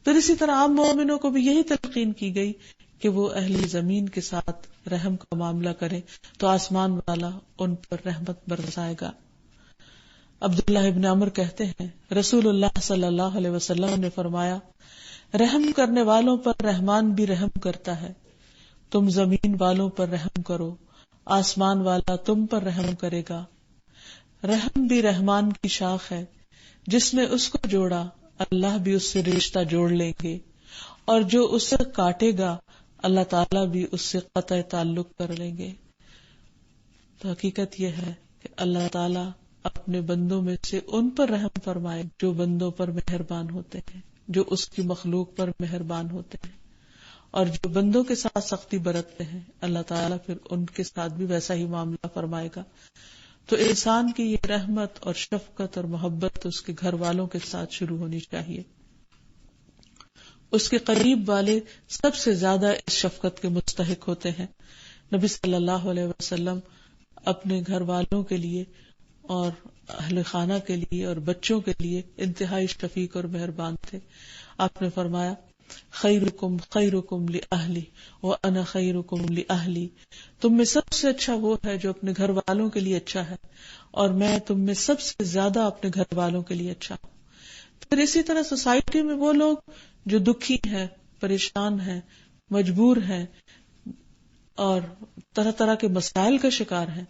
پھر اسی طرح عام مومنوں کو بھی یہی تلقین کی گئی کہ وہ اہل زمین کے ساتھ رحم کا معاملہ کریں تو آسمان والا ان پر رحمت برسائے گا. عبداللہ ابن عمر کہتے ہیں رسول اللہ صلی اللہ علیہ وسلم نے فرمایا، رحم کرنے والوں پر رحمان بھی رحم کرتا ہے. تم زمین والوں پر رحم کرو، آسمان والا تم پر رحم کرے گا. رحم بھی رحمان کی شاخ ہے، جس نے اس کو جوڑا اللہ بھی اس سے رشتہ جوڑ لیں گے، اور جو اسے کاٹے گا اللہ تعالیٰ بھی اس سے قطع تعلق کر لیں گے. تو حقیقت یہ ہے کہ اللہ تعالیٰ اپنے بندوں میں سے ان پر رحم فرمائے جو بندوں پر مہربان ہوتے ہیں، جو اس کی مخلوق پر مہربان ہوتے ہیں، اور جو بندوں کے ساتھ سختی برتتے ہیں اللہ تعالیٰ پھر ان کے ساتھ بھی ویسا ہی معاملہ فرمائے گا۔ تو انسان کی یہ رحمت اور شفقت اور محبت اس کے گھر والوں کے ساتھ شروع ہونی چاہیے۔ اس کے قریب والے سب سے زیادہ اس شفقت کے مستحق ہوتے ہیں۔ نبی صلی اللہ علیہ وسلم اپنے گھر والوں کے لیے اور اہل خانہ کے لیے اور بچوں کے لیے انتہائی شفیق اور مہربان تھے۔ آپ نے فرمایا خیرکم خیرکم لأہلی وانا خیرکم لأہلی، تم میں سب سے اچھا وہ ہے جو اپنے گھر والوں کے لیے اچھا ہے، اور میں تم میں سب سے زیادہ اپنے گھر والوں کے لیے اچھا ہوں۔ پھر اسی طرح سوسائٹی میں وہ لوگ جو دکھی ہیں، پریشان ہیں، مجبور ہیں اور طرح طرح کے مسائل کا شکار ہیں،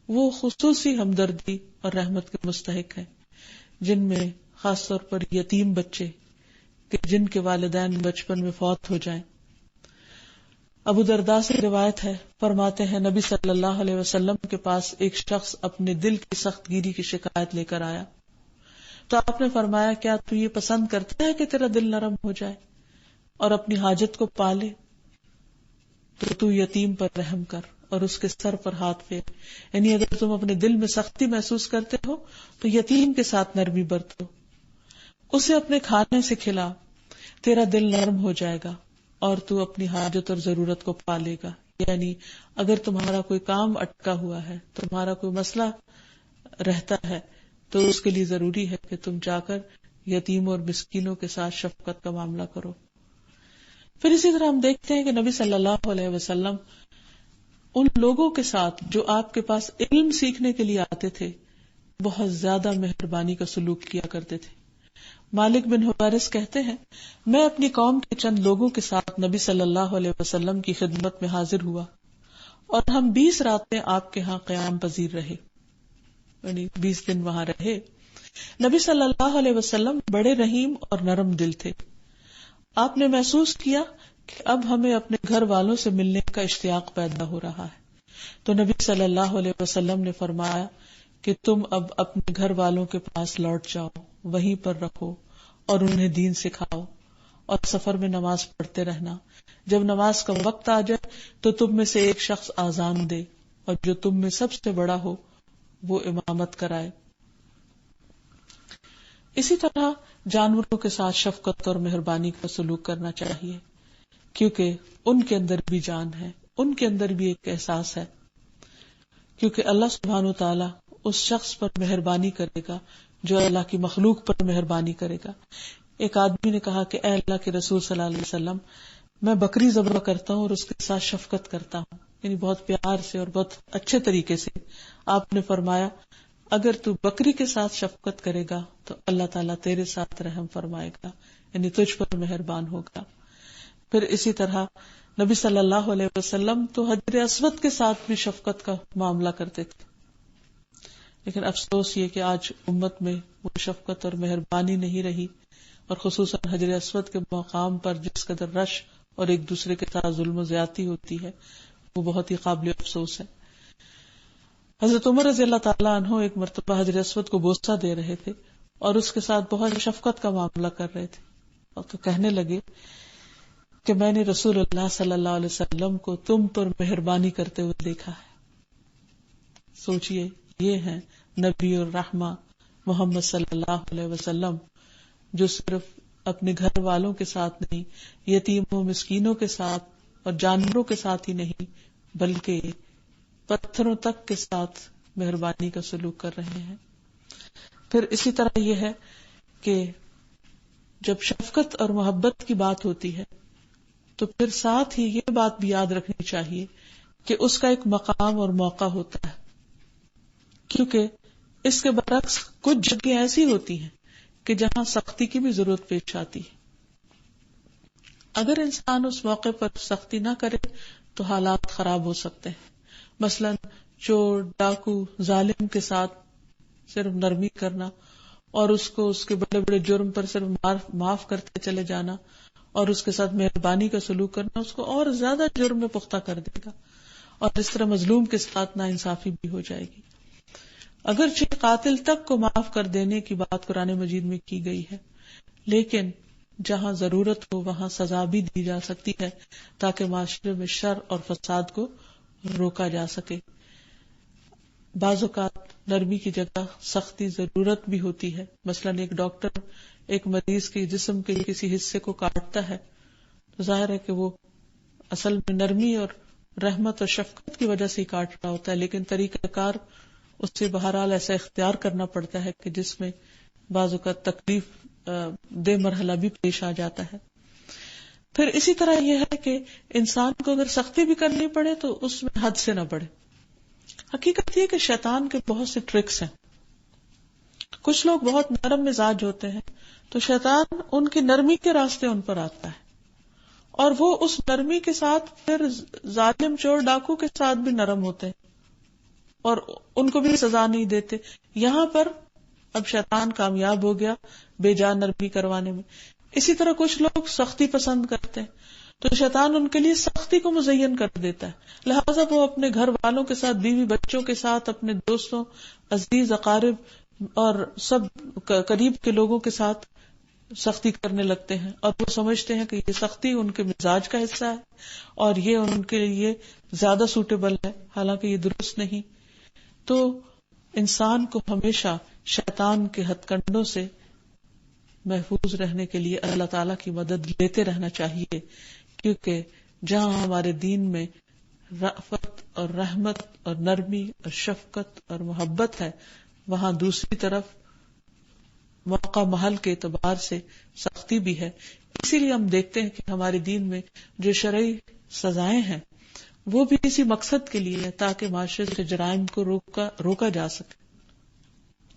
وہ خصوصی ہمدردی اور رحمت کے مستحق ہیں، جن میں خاص طور پر یتیم بچے کہ جن کے والدین بچپن میں فوت ہو جائیں۔ ابو درداء سے روایت ہے، فرماتے ہیں نبی صلی اللہ علیہ وسلم کے پاس ایک شخص اپنے دل کی سخت گیری کی شکایت لے کر آیا، تو آپ نے فرمایا کیا تو یہ پسند کرتا ہے کہ تیرا دل نرم ہو جائے اور اپنی حاجت کو پالے؟ تو یتیم پر رحم کر اور اس کے سر پر ہاتھ پھیر، یعنی اگر تم اپنے دل میں سختی محسوس کرتے ہو تو یتیم کے ساتھ نرمی برتو، اسے اپنے کھانے سے کھلا، تیرا دل نرم ہو جائے گا اور تو اپنی حاجت اور ضرورت کو پالے گا۔ یعنی اگر تمہارا کوئی کام اٹکا ہوا ہے، تمہارا کوئی مسئلہ رہتا ہے، تو اس کے لیے ضروری ہے کہ تم جا کر یتیم اور مسکینوں کے ساتھ شفقت کا معاملہ کرو۔ پھر اسی طرح ہم دیکھتے ہیں کہ نبی صلی اللہ علیہ وسلم ان لوگوں کے ساتھ جو آپ کے پاس علم سیکھنے کے لیے آتے تھے بہت زیادہ مہربانی کا سلوک کیا کرتے تھے۔ مالک بن حویرث کہتے ہیں میں اپنی قوم کے چند لوگوں کے ساتھ نبی صلی اللہ علیہ وسلم کی خدمت میں حاضر ہوا اور ہم 20 راتیں آپ کے ہاں قیام پذیر رہے، یعنی 20 دن وہاں رہے۔ نبی صلی اللہ علیہ وسلم بڑے رحیم اور نرم دل تھے۔ آپ نے محسوس کیا کہ اب ہمیں اپنے گھر والوں سے ملنے کا اشتیاق پیدا ہو رہا ہے، تو نبی صلی اللہ علیہ وسلم نے فرمایا کہ تم اب اپنے گھر والوں کے پاس لوٹ جاؤ، وہیں پر رکھو اور انہیں دین سکھاؤ، اور سفر میں نماز پڑھتے رہنا۔ جب نماز کا وقت آ جائے تو تم میں سے ایک شخص آذان دے اور جو تم میں سب سے بڑا ہو وہ امامت کرائے۔ اسی طرح جانوروں کے ساتھ شفقت اور مہربانی کا سلوک کرنا چاہیے، کیونکہ ان کے اندر بھی جان ہے، ان کے اندر بھی ایک احساس ہے، کیونکہ اللہ سبحانہ وتعالی اس شخص پر مہربانی کرے گا جو اللہ کی مخلوق پر مہربانی کرے گا۔ ایک آدمی نے کہا کہ اے اللہ کے رسول صلی اللہ علیہ وسلم، میں بکری ذبح کرتا ہوں اور اس کے ساتھ شفقت کرتا ہوں، یعنی بہت پیار سے اور بہت اچھے طریقے سے۔ آپ نے فرمایا اگر تو بکری کے ساتھ شفقت کرے گا تو اللہ تعالیٰ تیرے ساتھ رحم فرمائے گا، یعنی تجھ پر مہربان ہوگا۔ پھر اسی طرح نبی صلی اللہ علیہ وسلم تو حجر اسود کے ساتھ بھی شفقت کا معاملہ کرتے تھے، لیکن افسوس یہ کہ آج امت میں وہ شفقت اور مہربانی نہیں رہی، اور خصوصاً حجر اسود کے مقام پر جس قدر رش اور ایک دوسرے کے ساتھ ظلم و زیادتی ہوتی ہے وہ بہت ہی قابل افسوس ہے۔ حضرت عمر رضی اللہ تعالیٰ عنہ ایک مرتبہ حجر اسود کو بوسہ دے رہے تھے اور اس کے ساتھ بہت شفقت کا معاملہ کر رہے تھے، اور تو کہنے لگے کہ میں نے رسول اللہ صلی اللہ علیہ وسلم کو تم پر مہربانی کرتے ہوئے دیکھا ہے۔ سوچئے یہ ہے نبی الرحمہ محمد صلی اللہ علیہ وسلم، جو صرف اپنے گھر والوں کے ساتھ نہیں، یتیموں مسکینوں کے ساتھ اور جانوروں کے ساتھ ہی نہیں بلکہ پتھروں تک کے ساتھ مہربانی کا سلوک کر رہے ہیں۔ پھر اسی طرح یہ ہے کہ جب شفقت اور محبت کی بات ہوتی ہے تو پھر ساتھ ہی یہ بات بھی یاد رکھنی چاہیے کہ اس کا ایک مقام اور موقع ہوتا ہے، کیونکہ اس کے برعکس کچھ جگہیں ایسی ہوتی ہیں کہ جہاں سختی کی بھی ضرورت پیش آتی ہے۔ اگر انسان اس موقع پر سختی نہ کرے تو حالات خراب ہو سکتے ہیں۔ مثلا چور، ڈاکو، ظالم کے ساتھ صرف نرمی کرنا اور اس کو اس کے بڑے بڑے جرم پر صرف معاف کرتے چلے جانا اور اس کے ساتھ مہربانی کا سلوک کرنا اس کو اور زیادہ جرم میں پختہ کر دے گا، اور اس طرح مظلوم کے ساتھ ناانصافی بھی ہو جائے گی۔ اگرچہ قاتل تک کو معاف کر دینے کی بات قرآن مجید میں کی گئی ہے، لیکن جہاں ضرورت ہو وہاں سزا بھی دی جا سکتی ہے تاکہ معاشرے میں شر اور فساد کو روکا جا سکے۔ بعض اوقات نرمی کی جگہ سختی ضرورت بھی ہوتی ہے، مثلاً ایک ڈاکٹر ایک مریض کے جسم کے کسی حصے کو کاٹتا ہے تو ظاہر ہے کہ وہ اصل میں نرمی اور رحمت اور شفقت کی وجہ سے ہی کاٹ رہا ہوتا ہے، لیکن طریقہ کار اس سے بہرحال ایسا اختیار کرنا پڑتا ہے کہ جس میں بعض اوقات تکلیف دہ مرحلہ بھی پیش آ جاتا ہے۔ پھر اسی طرح یہ ہے کہ انسان کو اگر سختی بھی کرنی پڑے تو اس میں حد سے نہ بڑھے۔ حقیقت یہ کہ شیطان کے بہت سے ٹرکس ہیں۔ کچھ لوگ بہت نرم مزاج ہوتے ہیں تو شیطان ان کی نرمی کے راستے ان پر آتا ہے، اور وہ اس نرمی کے ساتھ پھر ظالم چور ڈاکو کے ساتھ بھی نرم ہوتے ہیں اور ان کو بھی سزا نہیں دیتے۔ یہاں پر اب شیطان کامیاب ہو گیا بے جان نرمی کروانے میں۔ اسی طرح کچھ لوگ سختی پسند کرتے ہیں تو شیطان ان کے لیے سختی کو مزین کر دیتا ہے، لہذا وہ اپنے گھر والوں کے ساتھ، بیوی بچوں کے ساتھ، اپنے دوستوں، عزیز اقارب اور سب قریب کے لوگوں کے ساتھ سختی کرنے لگتے ہیں، اور وہ سمجھتے ہیں کہ یہ سختی ان کے مزاج کا حصہ ہے اور یہ ان کے لیے زیادہ سوٹیبل ہے، حالانکہ یہ درست نہیں۔ تو انسان کو ہمیشہ شیطان کے ہتھ کنڈوں سے محفوظ رہنے کے لیے اللہ تعالیٰ کی مدد لیتے رہنا چاہیے، کیونکہ جہاں ہمارے دین میں رأفت اور رحمت اور نرمی اور شفقت اور محبت ہے، وہاں دوسری طرف موقع محل کے اعتبار سے سختی بھی ہے۔ اسی لیے ہم دیکھتے ہیں کہ ہمارے دین میں جو شرعی سزائیں ہیں وہ بھی اسی مقصد کے لیے ہے تاکہ معاشرے سے جرائم کو روکا جا سکے۔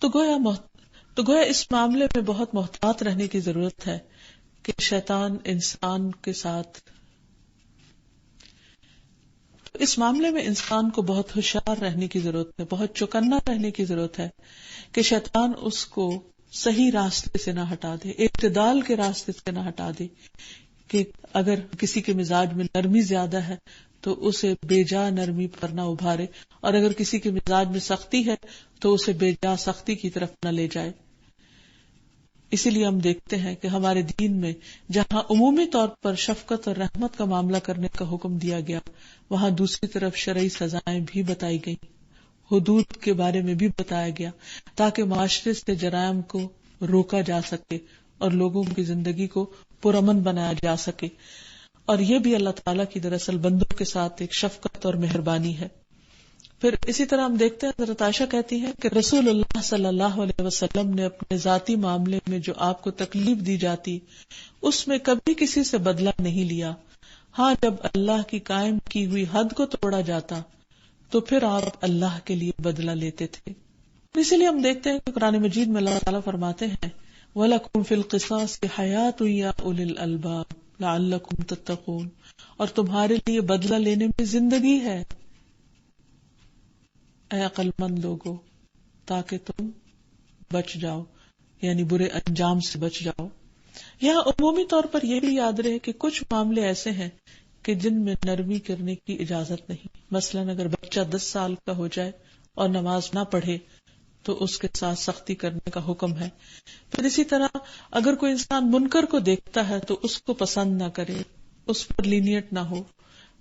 تو گویا اس معاملے میں بہت محتاط رہنے کی ضرورت ہے کہ شیطان انسان کے ساتھ، اس معاملے میں انسان کو بہت ہوشیار رہنے کی ضرورت ہے، بہت چوکنا رہنے کی ضرورت ہے کہ شیطان اس کو صحیح راستے سے نہ ہٹا دے، اعتدال کے راستے سے نہ ہٹا دے، کہ اگر کسی کے مزاج میں نرمی زیادہ ہے تو اسے بے جا نرمی پر نہ ابھارے، اور اگر کسی کے مزاج میں سختی ہے تو اسے بے جا سختی کی طرف نہ لے جائے۔ اسی لیے ہم دیکھتے ہیں کہ ہمارے دین میں جہاں عمومی طور پر شفقت اور رحمت کا معاملہ کرنے کا حکم دیا گیا، وہاں دوسری طرف شرعی سزائیں بھی بتائی گئیں، حدود کے بارے میں بھی بتایا گیا، تاکہ معاشرے سے جرائم کو روکا جا سکے اور لوگوں کی زندگی کو پرامن بنایا جا سکے۔ اور یہ بھی اللہ تعالیٰ کی دراصل بندوں کے ساتھ ایک شفقت اور مہربانی ہے۔ پھر اسی طرح ہم دیکھتے ہیں، حضرت عائشہ کہتی ہیں کہ رسول اللہ صلی اللہ علیہ وسلم نے اپنے ذاتی معاملے میں جو آپ کو تکلیف دی جاتی اس میں کبھی کسی سے بدلہ نہیں لیا، ہاں جب اللہ کی قائم کی ہوئی حد کو توڑا جاتا تو پھر آپ اللہ کے لیے بدلہ لیتے تھے۔ اسی لیے ہم دیکھتے ہیں کہ قرآن مجید میں اللہ تعالیٰ فرماتے ہیں وَلَكُمْ فِي الْقِصَاصِ حَيَاةٌ يَا أُولِي الْأَلْبَابِ لَعَلَّكُمْ تَتَّقُونَ، اور تمہارے لیے بدلہ لینے میں زندگی ہے اے عقل مند لوگو، تاکہ تم بچ جاؤ، یعنی برے انجام سے بچ جاؤ۔ یہاں عمومی طور پر یہ بھی یاد رہے کہ کچھ معاملے ایسے ہیں کہ جن میں نرمی کرنے کی اجازت نہیں، مثلاً اگر بچہ 10 سال کا ہو جائے اور نماز نہ پڑھے تو اس کے ساتھ سختی کرنے کا حکم ہے۔ پھر اسی طرح اگر کوئی انسان منکر کو دیکھتا ہے تو اس کو پسند نہ کرے، اس پر لینیٹ نہ ہو،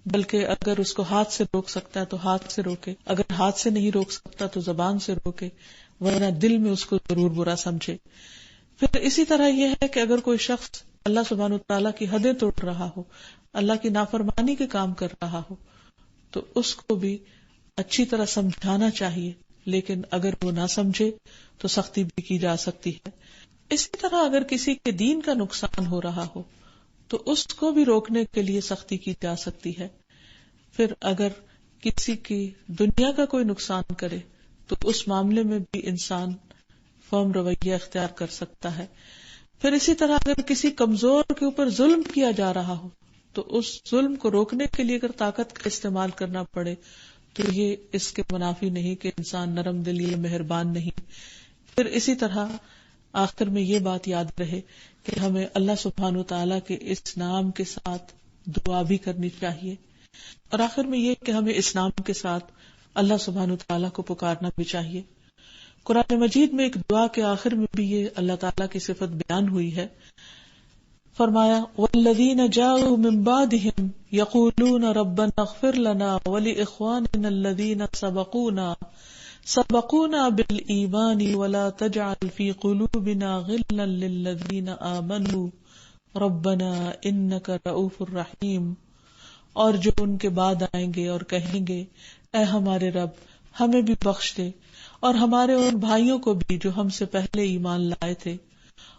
بلکہ اگر اس کو ہاتھ سے روک سکتا ہے تو ہاتھ سے روکے، اگر ہاتھ سے نہیں روک سکتا تو زبان سے روکے، ورنہ دل میں اس کو ضرور برا سمجھے۔ پھر اسی طرح یہ ہے کہ اگر کوئی شخص اللہ سبحانہ وتعالیٰ کی حدیں توڑ رہا ہو، اللہ کی نافرمانی کے کام کر رہا ہو، تو اس کو بھی اچھی طرح سمجھانا چاہیے، لیکن اگر وہ نہ سمجھے تو سختی بھی کی جا سکتی ہے۔ اسی طرح اگر کسی کے دین کا نقصان ہو رہا ہو تو اس کو بھی روکنے کے لیے سختی کی جا سکتی ہے۔ پھر اگر کسی کی دنیا کا کوئی نقصان کرے تو اس معاملے میں بھی انسان فرم رویہ اختیار کر سکتا ہے۔ پھر اسی طرح اگر کسی کمزور کے اوپر ظلم کیا جا رہا ہو تو اس ظلم کو روکنے کے لیے اگر طاقت کا استعمال کرنا پڑے تو یہ اس کے منافی نہیں کہ انسان نرم دل یا مہربان نہیں۔ پھر اسی طرح آخر میں یہ بات یاد رہے کہ ہمیں اللہ سبحانہ تعالیٰ کے اس نام کے ساتھ دعا بھی کرنی چاہیے، اور آخر میں یہ کہ ہمیں اس نام کے ساتھ اللہ سبحانہ تعالیٰ کو پکارنا بھی چاہیے۔ قرآن مجید میں ایک دعا کے آخر میں بھی یہ اللہ تعالیٰ کی صفت بیان ہوئی ہے. فرمایا والذین جاءوا من بعدهم یقولون ربنا اغفر لنا ولإخواننا الذین سبقونا بالایمان ولا تجعل في قلوبنا غلا للذین آمنوا ربنا انک رؤوف رحیم. اور جو ان کے بعد آئیں گے اور کہیں گے اے ہمارے رب ہمیں بھی بخش دے اور ہمارے ان بھائیوں کو بھی جو ہم سے پہلے ایمان لائے تھے،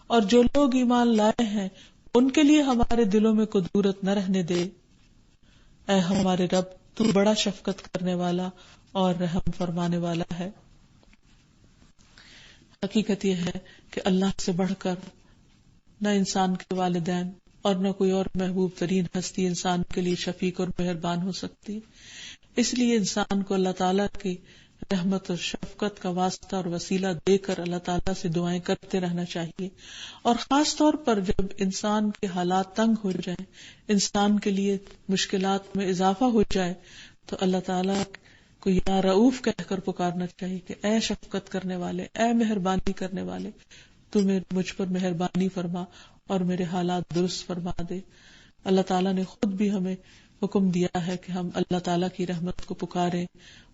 اور جو لوگ ایمان لائے ہیں ان کے لیے ہمارے دلوں میں کدورت نہ رہنے دے. اے ہمارے رب تو بڑا شفقت کرنے والا اور رحم فرمانے والا ہے. حقیقت یہ ہے کہ اللہ سے بڑھ کر نہ انسان کے والدین اور نہ کوئی اور محبوب ترین ہستی انسان کے لیے شفیق اور مہربان ہو سکتی. اس لیے انسان کو اللہ تعالیٰ کی رحمت اور شفقت کا واسطہ اور وسیلہ دے کر اللہ تعالیٰ سے دعائیں کرتے رہنا چاہیے. اور خاص طور پر جب انسان کے حالات تنگ ہو جائیں، انسان کے لیے مشکلات میں اضافہ ہو جائے، تو اللہ تعالیٰ کو یا رؤوف کہہ کر پکارنا چاہیے کہ اے شفقت کرنے والے، اے مہربانی کرنے والے، تو مجھ پر مہربانی فرما اور میرے حالات درست فرما دے. اللہ تعالیٰ نے خود بھی ہمیں حکم دیا ہے کہ ہم اللہ تعالیٰ کی رحمت کو پکاریں.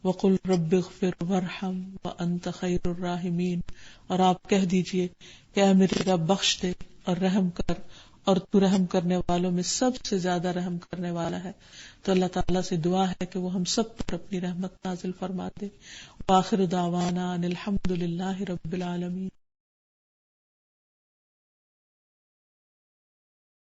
وَقُلْ رَبِّ اغْفِرْ وَارْحَمْ وَأَنْتَ خَيْرُ الرَّاحِمِينَ. اور آپ کہہ دیجئے کہ اے میرے رب بخش دے اور رحم کر، اور تو رحم کرنے والوں میں سب سے زیادہ رحم کرنے والا ہے. تو اللہ تعالیٰ سے دعا ہے کہ وہ ہم سب پر اپنی رحمت نازل فرما دے. وآخر دعوانا ان الحمد للہ رب العالمین.